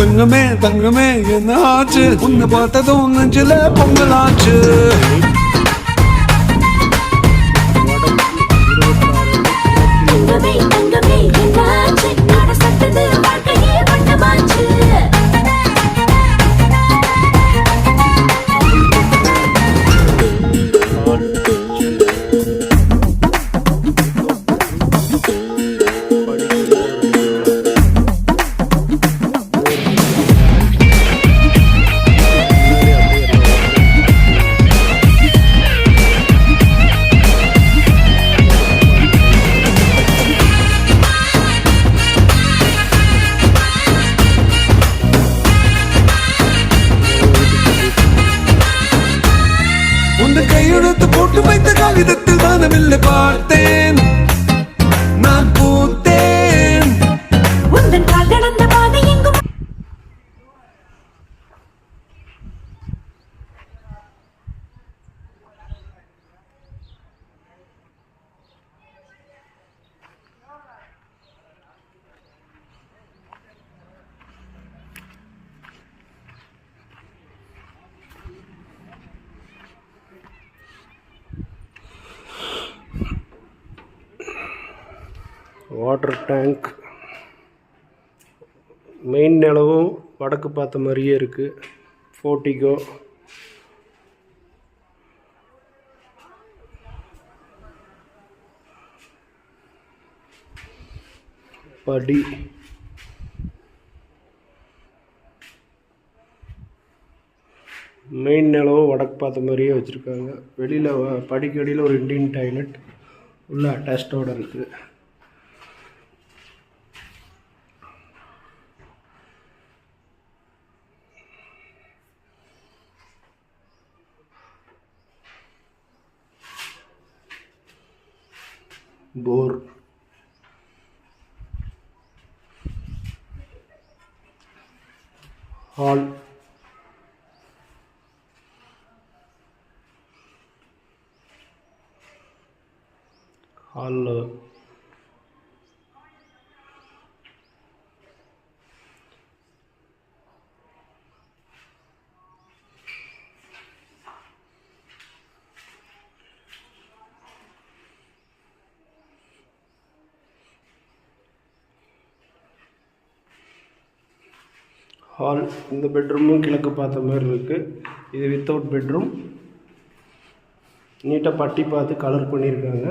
தங்கமே தங்கமே என்ன ஆச்சு உன்னை பார்த்ததும் நெஞ்சில பொங்கலாச்சு கையெழுத்து போட்டு வைத்த காகிதத்தில் தானவில்லை பார்த்தேன் நான் பூத்தேன் உந்தன் கால் கடந்த பாதை எங்கும் வாட்டர் டேங்க் மெயின் நிலவும் வடக்கு பார்த்த மாதிரியே இருக்குது. போர்ட்டிகோ படி மெயின் நிலவும் வடக்கு பார்த்த மாதிரியே வச்சுருக்காங்க. வெளியில் படிக்கடியில் ஒரு இண்டியன் டாய்லெட் உள்ள அட்டாச்டோடு இருக்குது. போர் ஹால் ஹாலில் ஹால். இந்த பெட்ரூமும் கிழக்கு பார்த்த மாதிரி இருக்குது. இது வித்தவுட் பெட்ரூம். நீட்டாக பட்டி பார்த்து கலர் பண்ணியிருக்காங்க.